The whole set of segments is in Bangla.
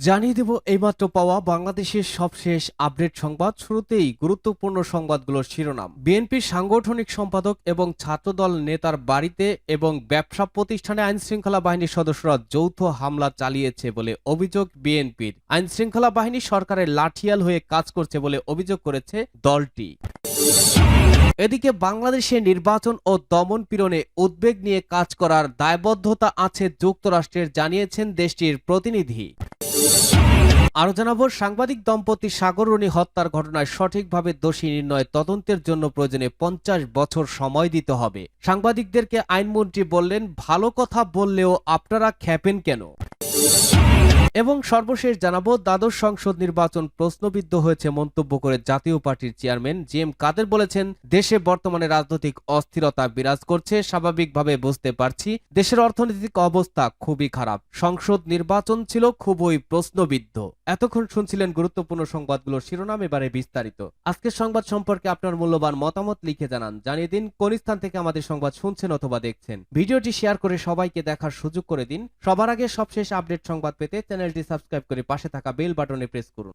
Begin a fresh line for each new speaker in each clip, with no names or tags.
জানিয়ে দেব এইমাত্র পাওয়া বাংলাদেশের সবশেষ আপডেট সংবাদ। শুরুতেই গুরুত্বপূর্ণ সংবাদগুলোর শিরোনাম। বিএনপির সাংগঠনিক সম্পাদক এবং ছাত্রদল নেতার বাড়িতে এবং ব্যবসা প্রতিষ্ঠানে আইনশৃঙ্খলা বাহিনীর সদস্যরা যৌথ হামলা চালিয়েছে বলে অভিযোগ বিএনপির। আইনশৃঙ্খলা বাহিনী সরকারের লাঠিয়াল হয়ে কাজ করছে বলে অভিযোগ করেছে দলটি। এদিকে বাংলাদেশে নির্বাচন ও দমন পীড়নে উদ্বেগ নিয়ে কাজ করার দায়বদ্ধতা আছে যুক্তরাষ্ট্রের, জানিয়েছেন দেশটির প্রতিনিধি। আরো জানাবো, সাংবাদিক দম্পতি সাগর রনি হত্যার ঘটনায় সঠিকভাবে দোষী নির্ণয় তদন্তের জন্য প্রয়োজনে 50 বছর সময় দিতে হবে। সাংবাদিকদেরকে আইনমন্ত্রী বললেন, ভালো কথা বললেও আপনারা খেপেন কেন? এবং সর্বশেষ জানাবো, দ্বাদশ সংসদ নির্বাচন প্রশ্নবিদ্ধ হয়েছে মন্তব্য করে জাতীয় পার্টির চেয়ারম্যান জি এম কাদের বলেছেন, দেশে বর্তমানে রাজনৈতিক অস্থিরতা বিরাজ করছে। স্বাভাবিকভাবে বুঝতে পারছি দেশের অর্থনৈতিক অবস্থা খুবই খারাপ। সংসদ নির্বাচন ছিল খুবই প্রশ্নবিদ্ধ। এতক্ষণ শুনছিলেন গুরুত্বপূর্ণ সংবাদগুলোর শিরোনাম, এবারে বিস্তারিত। আজকের সংবাদ সম্পর্কে আপনার মূল্যবান মতামত লিখে জানান। জানিয়ে দিন কোন স্থান থেকে আমাদের সংবাদ শুনছেন অথবা দেখছেন। ভিডিওটি শেয়ার করে সবাইকে দেখার সুযোগ করে দিন। সবার আগে সবশেষ আপডেট সংবাদ পেতে চ্যানেলটি সাবস্ক্রাইব করে পাশে থাকা বেল বাটনে প্রেস করুন।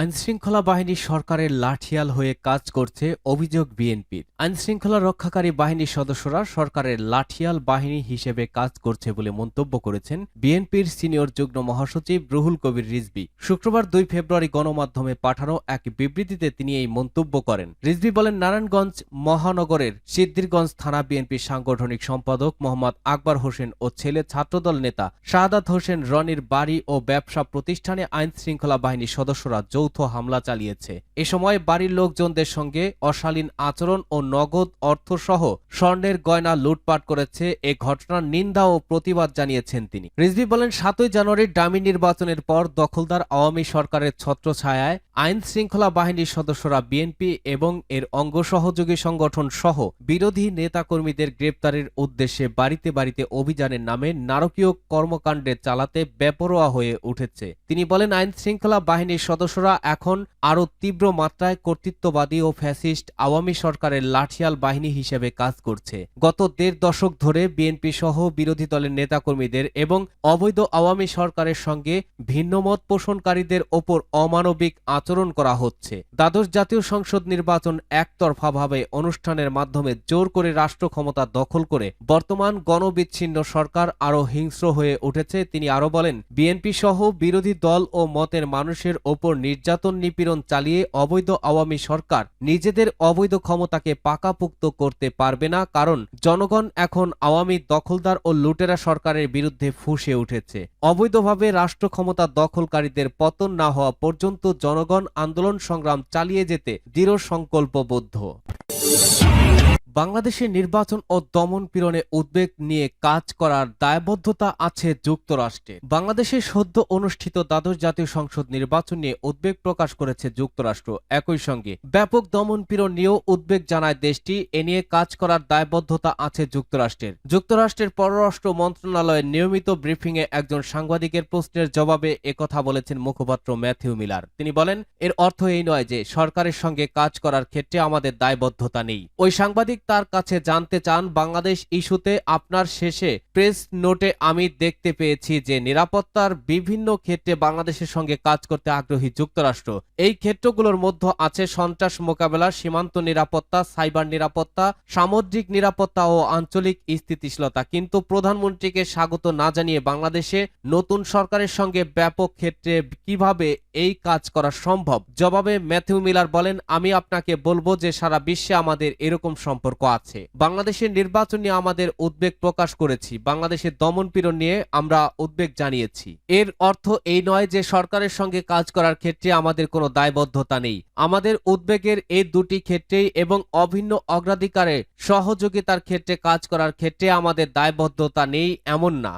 আইনশৃঙ্খলা বাহিনী সরকারের লাঠিয়াল হয়ে কাজ করছে, অভিযোগ বিএনপির। আইনশৃঙ্খলা রক্ষাকারী বাহিনীর সদস্যরা সরকারের লাঠিয়াল বাহিনী হিসেবে কাজ করছে বলে মন্তব্য করেছেন বিএনপির সিনিয়র যুগ্ম মহাসচিব রুহুল কবির রিজভী। শুক্রবার 2 ফেব্রুয়ারি গণমাধ্যমে পাঠানো এক বিবৃতিতে তিনি এই মন্তব্য করেন। রিজভী বলেন, নারায়ণগঞ্জ মহানগরের সিদ্ধিরগঞ্জ থানা বিএনপির সাংগঠনিক সম্পাদক মোহাম্মদ আকবর হোসেন ও ছেলে ছাত্রদল নেতা শাহাদাত হোসেন রনির বাড়ি ও ব্যবসা প্রতিষ্ঠানে আইনশৃঙ্খলা বাহিনীর সদস্যরা যৌথ হামলা চালিয়েছে। এ সময় বাড়ির লোকজনদের সঙ্গে অশালীন আচরণ ও নগদ অর্থসহ স্বর্ণের গয়না লুটপাট করেছে। এ ঘটনার নিন্দা ও প্রতিবাদ জানিয়েছেন তিনি। রিজভী বলেন, 7 জানুয়ারির ডামি নির্বাচনের পর দখলদার আওয়ামী সরকারের ছত্রছায়ায় আইন শৃঙ্খলা বাহিনীর সদস্যরা বিএনপি এবং এর অঙ্গ সহযোগী সংগঠন সহ বিরোধী নেতাকর্মীদের গ্রেপ্তারের উদ্দেশ্যে বাড়িতে বাড়িতে অভিযানের নামে নারকীয় কর্মকাণ্ডে চালাতে বেপরোয়া হয়ে উঠেছে। তিনি বলেন, আইন শৃঙ্খলা বাহিনীর সদস্যরা এখন আরও তীব্র মাত্রায় কর্তৃত্ববাদী ও ফ্যাসিস্ট আওয়ামী সরকারের লাঠিয়াল বাহিনী হিসেবে কাজ করছে। গত 1.5 দশক ধরে বিএনপি সহ বিরোধী দলের নেতাকর্মীদের এবং অবৈধ আওয়ামী সরকারের সঙ্গে ভিন্নমত পোষণকারীদের ওপর অমানবিক আচরণ করা হচ্ছে। দ্বাদশ জাতীয় সংসদ নির্বাচন একতরফাভাবে অনুষ্ঠানের মাধ্যমে জোর করে রাষ্ট্র ক্ষমতা দখল করে বর্তমান গণবিচ্ছিন্ন সরকার আরও হিংস্র হয়ে উঠেছে। তিনি আরো বলেন, বিএনপি সহ বিরোধী দল ও মতের মানুষের ওপর নির্যাতন নিপীড়ন চালিয়ে অবৈধ আওয়ামী সরকার নিজেদের অবৈধ ক্ষমতাকে পাকাপোক্ত করতে পারবে না, কারণ জনগণ এখন আওয়ামী দখলদার ও লুটেরা সরকারের বিরুদ্ধে ফুঁসে উঠেছে। অবৈধভাবে রাষ্ট্র ক্ষমতা দখলকারীদের পতন না হওয়া পর্যন্ত জনগণ আন্দোলন সংগ্রাম চালিয়ে যেতে দৃঢ় সংকল্পবদ্ধ। বাংলাদেশের নির্বাচন ও দমন পীড়নে উদ্বেগ নিয়ে কাজ করার দায়বদ্ধতা আছে যুক্তরাষ্ট্রের। বাংলাদেশে সদ্য অনুষ্ঠিত দ্বাদশ জাতীয় সংসদ নির্বাচন নিয়ে উদ্বেগ প্রকাশ করেছে যুক্তরাষ্ট্র। একই সঙ্গে ব্যাপক দমন পীড়ন নিয়েও উদ্বেগ জানায় দেশটি। এ নিয়ে কাজ করার দায়বদ্ধতা আছে যুক্তরাষ্ট্রের। যুক্তরাষ্ট্রের পররাষ্ট্র মন্ত্রণালয়ের নিয়মিত ব্রিফিংয়ে একজন সাংবাদিকের প্রশ্নের জবাবে একথা বলেছেন মুখপাত্র ম্যাথিউ মিলার। তিনি বলেন, এর অর্থ এই নয় যে সরকারের সঙ্গে কাজ করার ক্ষেত্রে আমাদের দায়বদ্ধতা নেই। ওই সাংবাদিক তার কাছে জানতে চান, বাংলাদেশ ইস্যুতে আপনার শেষে প্রেস নোটে আমি দেখতে পেয়েছি যে নিরাপত্তার বিভিন্ন ক্ষেত্রে বাংলাদেশের সঙ্গে কাজ করতে আগ্রহী যুক্তরাষ্ট্র। এই ক্ষেত্রগুলোর মধ্যে আছে সন্ত্রাস মোকাবেলা, সীমান্ত নিরাপত্তা, সাইবার নিরাপত্তা, সামুদ্রিক নিরাপত্তা ও আঞ্চলিক স্থিতিশীলতা। কিন্তু প্রধানমন্ত্রীকে স্বাগত না জানিয়ে বাংলাদেশে নতুন সরকারের সঙ্গে ব্যাপক ক্ষেত্রে কিভাবে এই কাজ করা সম্ভব? জবাবে ম্যাথিউ মিলার বলেন, আমি আপনাকে বলবো যে সারা বিশ্বে আমাদের এরকম সম্পর্ক আছে। বাংলাদেশের নির্বাচন নিয়ে আমাদের উদ্বেগ প্রকাশ করেছি। বাংলাদেশের দমন পীড়ন নিয়ে আমরা উদ্বেগ জানিয়েছি। এর অর্থ এই নয় যে সরকারের সঙ্গে কাজ করার ক্ষেত্রে আমাদের কোনো দায়বদ্ধতা নেই। আমাদের উদ্বেগের এই দুটি ক্ষেত্রেই এবং অভিন্ন অগ্রাধিকারে সহযোগিতার ক্ষেত্রে কাজ করার ক্ষেত্রে আমাদের দায়বদ্ধতা নেই এমন না।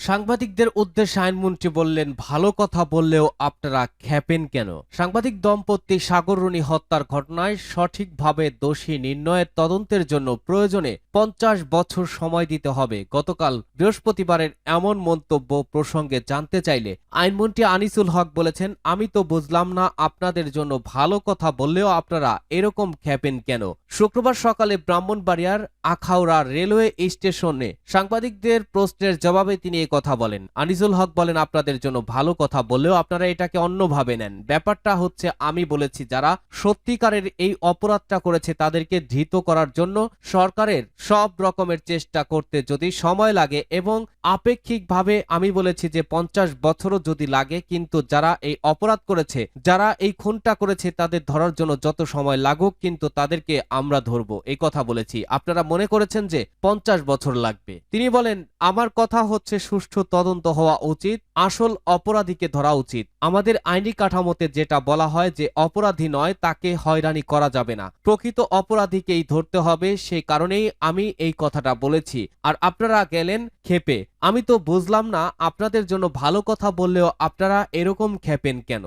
সাংবাদিকদের উদ্দেশ্যে আইনমন্ত্রী বললেন, ভালো কথা বললেও আপনারা খেপেন কেন? সাংবাদিক দম্পতি সাগর রনি হত্যার ঘটনায় সঠিকভাবে দোষী নির্ণয়ের তদন্তের জন্য প্রয়োজনে 50 বছর সময় দিতে হবে। গতকাল বৃহস্পতিবারের এমন মন্তব্য প্রসঙ্গে জানতে চাইলে আইনমন্ত্রী আনিসুল হক বলেছেন, আমি তো বুঝলাম না আপনাদের জন্য ভালো কথা বললেও আপনারা এরকম খেপেন কেন? শুক্রবার সকালে ব্রাহ্মণবাড়িয়ার আখাউড়া রেলওয়ে স্টেশনে সাংবাদিকদের প্রশ্নের জবাবে তিনি কথা বলেন। আনিসুল হক বলেন, আপনাদের জন্য ভালো কথা বললেও আপনারা এটাকে অন্যভাবে নেন। ব্যাপারটা হচ্ছে, আমি বলেছি যারা সত্যিকারের এই অপরাধটা করেছে তাদেরকে ধৃত করার জন্য সরকারের সব রকমের চেষ্টা করতে যদি সময় লাগে এবং আপেক্ষিকভাবে আমি বলেছি যে 50 বছরও যদি লাগে, কিন্তু যারা এই অপরাধ করেছে, যারা এই খুনটা করেছে তাদের ধরার জন্য যত সময় লাগুক, কিন্তু তাদেরকে আমরা ধরবো, এই কথা বলেছি। আপনারা মনে করেছেন যে 50 বছর লাগবে। তিনি বলেন, আমার কথা হচ্ছে সুষ্ঠু তদন্ত হওয়া উচিত, আসল অপরাধীকে ধরা উচিত। আমাদের আইনি কাঠামোতে যেটা বলা হয় যে অপরাধী নয় তাকে হয়রানি করা যাবে না, প্রকৃত অপরাধীকেই ধরতে হবে, সেই কারণেই আমি এই কথাটা বলেছি। আর আপনারা গেলেন ক্ষেপে। আমি তো বুঝলাম না, আপনাদের জন্য ভালো কথা বললেও আপনারা এরকম ক্ষেপেন কেন?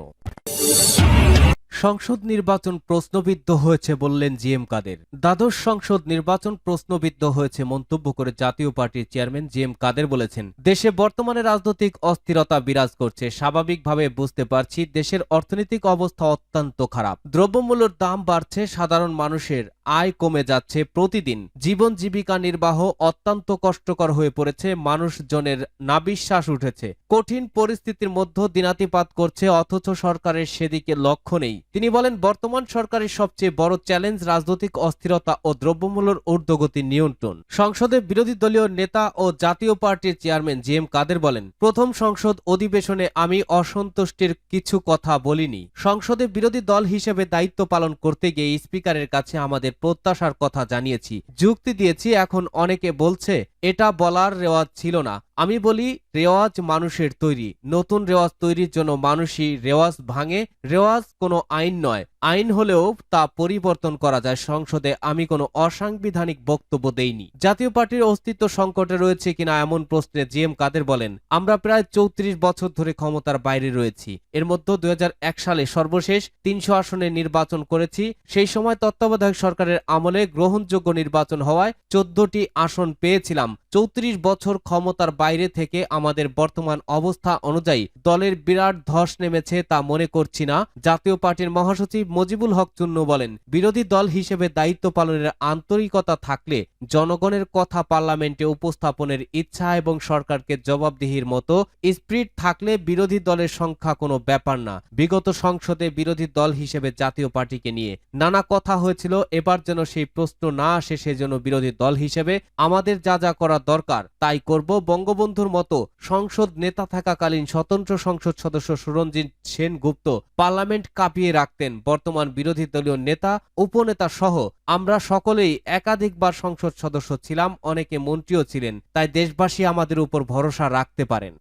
সংসদ নির্বাচন প্রশ্নবিদ্ধ হয়েছে বললেন জি এম কাদের। দ্বাদশ সংসদ নির্বাচন প্রশ্নবিদ্ধ হয়েছে মন্তব্য করে জাতীয় পার্টির চেয়ারম্যান জি এম কাদের বলেছেন, দেশে বর্তমানে রাজনৈতিক অস্থিরতা বিরাজ করছে। স্বাভাবিকভাবে বুঝতে পারছি দেশের অর্থনৈতিক অবস্থা অত্যন্ত খারাপ। দ্রব্যমূল্যের দাম বাড়ছে, সাধারণ মানুষের আয় কমে যাচ্ছে, প্রতিদিন জীবন জীবিকা নির্বাহ অত্যন্ত কষ্টকর হয়ে পড়েছে, মানুষজনের নাবিশ্বাস উঠেছে, কঠিন পরিস্থিতির মধ্যে দিনাতিপাত করছে, অথচ সরকারের সেদিকে লক্ষ্য নেই। তিনি বলেন, বর্তমান সরকারের সবচেয়ে বড় চ্যালেঞ্জ রাজনৈতিক অস্থিরতা ও দ্রব্যমূল্যের ঊর্ধ্বগতি নিয়ন্ত্রণ। সংসদে বিরোধী দলীয় নেতা ও জাতীয় পার্টির চেয়ারম্যান জি এম কাদের বলেন, প্রথম সংসদ অধিবেশনে আমি অসন্তুষ্টির কিছু কথা বলিনি। সংসদে বিরোধী দল হিসেবে দায়িত্ব পালন করতে গিয়ে স্পিকারের কাছে আমাদের প্রত্যাশার কথা জানিয়েছি, যুক্তি দিয়েছি। এখন অনেকে বলছে এটা বলার রেওয়াজ ছিল না। আমি বলি, রেওয়াজ মানুষের তৈরি, নতুন রেওয়াজ তৈরির জন্য মানুষই রেওয়াজ ভাঙে। রেওয়াজ কোনো আইন নয়, আইন হলেও তা পরিবর্তন করা যায়। সংসদে আমি কোনো অসাংবিধানিক বক্তব্য দেইনি। জাতীয় পার্টির অস্তিত্ব সংকটে রয়েছে কিনা এমন প্রশ্নে জি এম কাদের বলেন, আমরা প্রায় 34 বছর ধরে ক্ষমতার বাইরে রয়েছি। এর মধ্যে 2001 সালে সর্বশেষ 300 আসনে নির্বাচন করেছি। সেই সময় তত্ত্বাবধায়ক সরকারের আমলে গ্রহণযোগ্য নির্বাচন হওয়ায় 14টি আসন পেয়েছিলাম। 34 বছর ক্ষমতার বাইরে থেকে আমাদের বর্তমান অবস্থা অনুযায়ী দলের বিরাট ধস নেমেছে তা মনে করছি না। জাতীয় পার্টির মহাসচিব মজিবুল হক চুন্নু বলেন, বিরোধী দল হিসেবে দায়িত্ব পালনের আন্তরিকতা থাকলে, জনগণের কথা পার্লামেন্টে উপস্থাপনের ইচ্ছা এবং সরকারকে জবাবদিহির মতো স্পিরিট থাকলে বিরোধী দলের সংখ্যা কোনো ব্যাপার না। বিগত সংসদে বিরোধী দল হিসেবে জাতীয় পার্টিকে নিয়ে নানা কথা হয়েছিল, এবার যেন সেই প্রশ্ন না আসে, সেজন্য বিরোধী দল হিসেবে আমাদের যা যা করা দরকার তাই করব। বঙ্গবন্ধুর মতো সংসদ নেতা থাকাকালীন স্বতন্ত্র সংসদ সদস্য সুরঞ্জিত সেনগুপ্ত পার্লামেন্ট কাঁপিয়ে রাখতেন। বর্তমান বিরোধী দলীয় নেতা, উপনেতা সহ আমরা সকলেই একাধিকবার সংসদ সদস্য ছিলাম, অনেকে মন্ত্রীও ছিলেন, তাই দেশবাসী আমাদের উপর ভরসা রাখতে পারেন।